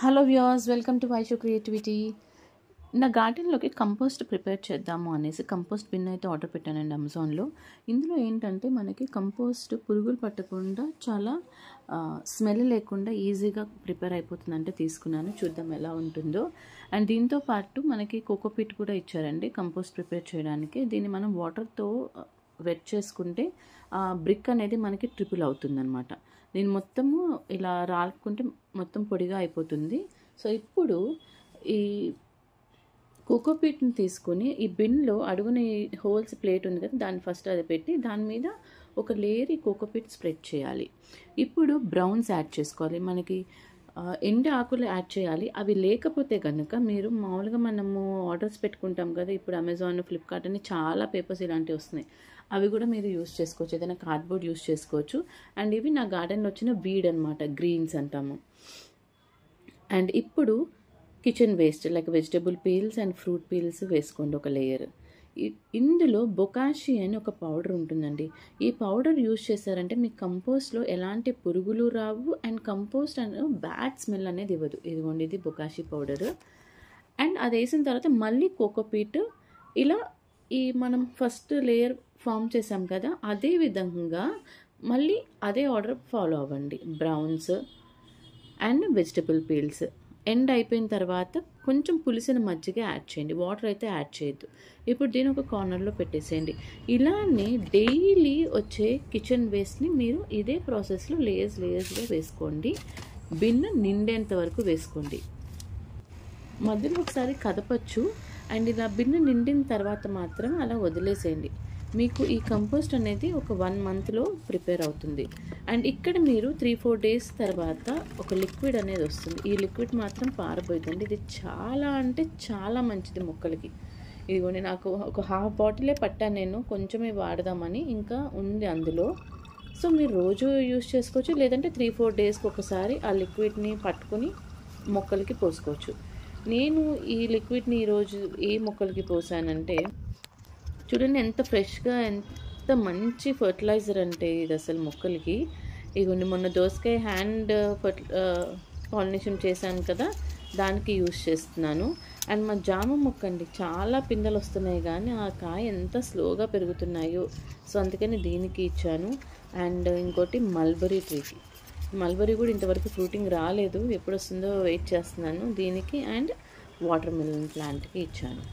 Hello viewers, welcome to వైషో creativity. నా గార్డెన్లోకి కంపోస్ట్ ప్రిపేర్ చేద్దాము అనేసి కంపోస్ట్ బిన్ అయితే ఆర్డర్ పెట్టానండి అమెజాన్లో. ఇందులో ఏంటంటే మనకి కంపోస్ట్ పురుగులు పట్టకుండా చాలా స్మెల్ లేకుండా ఈజీగా ప్రిపేర్ అయిపోతుంది. అంటే తీసుకున్నాను, చూద్దాం ఎలా ఉంటుందో. అండ్ దీంతో పాటు మనకి కోకోపీట్ కూడా ఇచ్చారండి కంపోస్ట్ ప్రిపేర్ చేయడానికి. దీన్ని మనం వాటర్తో వెట్ చేసుకుంటే బ్రిక్ అనేది మనకి ట్రిపుల్ అవుతుందన్నమాట. దీన్ని మొత్తము ఇలా రాలుకుంటే మొత్తం పొడిగా అయిపోతుంది. సో ఇప్పుడు ఈ కోకోపీట్ని తీసుకొని ఈ బిన్లో అడుగున హోల్స్ ప్లేట్ ఉంది కదా, దాన్ని ఫస్ట్ అది పెట్టి దాని మీద ఒక లేయర్ ఈ కోకోపీట్ స్ప్రెడ్ చేయాలి. ఇప్పుడు బ్రౌన్స్ యాడ్ చేసుకోవాలి, మనకి ఎండు ఆకులు యాడ్ చేయాలి. అవి లేకపోతే కనుక మీరు మామూలుగా మనము ఆర్డర్స్ పెట్టుకుంటాం కదా, ఇప్పుడు అమెజాన్, ఫ్లిప్కార్ట్ అని చాలా పేపర్స్ ఇలాంటివి వస్తున్నాయి. అవి కూడా మీరు యూస్ చేసుకోవచ్చు, ఏదైనా కార్డ్బోర్డ్ యూస్ చేసుకోవచ్చు. అండ్ ఇవి నా గార్డెన్లో వచ్చిన వీడ్ అనమాట, గ్రీన్స్ అంటాము. అండ్ ఇప్పుడు kitchen waste like vegetable peels and fruit peels వేసుకోండి ఒక లేయర్. ఇందులో బొకాషి అని ఒక పౌడర్ ఉంటుందండి. ఈ పౌడర్ యూజ్ చేశారంటే మీ కంపోస్ట్లో ఎలాంటి పురుగులు రావు and compost and bad smell అనేది ఇవ్వదు. ఇదిగోండి, ఇది బొకాషి పౌడర్. అండ్ అది వేసిన తర్వాత మళ్ళీ కోకోపీట్ ఇలా ఈ మనం ఫస్ట్ లేయర్ ఫామ్ చేసాం కదా, అదే విధంగా మళ్ళీ అదే ఆర్డర్ ఫాలో అవ్వండి. Browns and vegetable peels end అయిపోయిన తర్వాత కొంచెం పులిసిన మజ్జిగ యాడ్ చేయండి, వాటర్ అయితే యాడ్ చేయొద్దు. ఇప్పుడు దీని ఒక కార్నర్లో పెట్టేసేయండి. ఇలానే డైలీ వచ్చే కిచెన్ వేస్ట్ని మీరు ఇదే ప్రాసెస్లో లేయర్స్గా వేసుకోండి. బిన్ నిండేంత వరకు వేసుకోండి. మధ్యలో ఒకసారి కదపచ్చు. అండ్ ఇలా బిన్ను నిండిన తర్వాత మాత్రం అలా వదిలేసేయండి. మీకు ఈ కంపోస్ట్ అనేది ఒక 1 మంత్లో ప్రిపేర్ అవుతుంది. అండ్ ఇక్కడ మీరు 3-4 డేస్ తర్వాత ఒక లిక్విడ్ అనేది వస్తుంది. ఈ లిక్విడ్ మాత్రం పారబోతుందండి. ఇది చాలా అంటే చాలా మంచిది మొక్కలకి. ఇదిగోండి, నాకు ఒక హాఫ్ బాటిలే పట్టాను నేను, కొంచెమే వాడదామని, ఇంకా ఉంది అందులో. సో మీరు రోజు యూజ్ చేసుకోవచ్చు, లేదంటే 3-4 డేస్కి ఒకసారి ఆ లిక్విడ్ని పట్టుకొని మొక్కలకి పోసుకోవచ్చు. నేను ఈ లిక్విడ్ని ఈరోజు ఏ మొక్కలకి పోసానంటే, చూడండి ఎంత ఫ్రెష్గా, ఎంత మంచి ఫర్టిలైజర్ అంటే ఇది అసలు మొక్కలకి. ఇదిగోండి, మొన్న దోసకాయ హ్యాండ్ పాలినేషన్ చేశాను కదా, దానికి యూజ్ చేస్తున్నాను. అండ్ మా జామ మొక్క అండి, చాలా పిందెలు వస్తున్నాయి కానీ ఆ కాయ ఎంత స్లోగా పెరుగుతున్నాయో, సో అందుకని దీనికి ఇచ్చాను. అండ్ ఇంకోటి మల్బరీ ట్రీకి, మల్బరీ కూడా ఇంతవరకు ఫ్రూటింగ్ రాలేదు, ఎప్పుడు వస్తుందో వెయిట్ చేస్తున్నాను దీనికి. అండ్ వాటర్ మిలన్ ప్లాంట్కి ఇచ్చాను.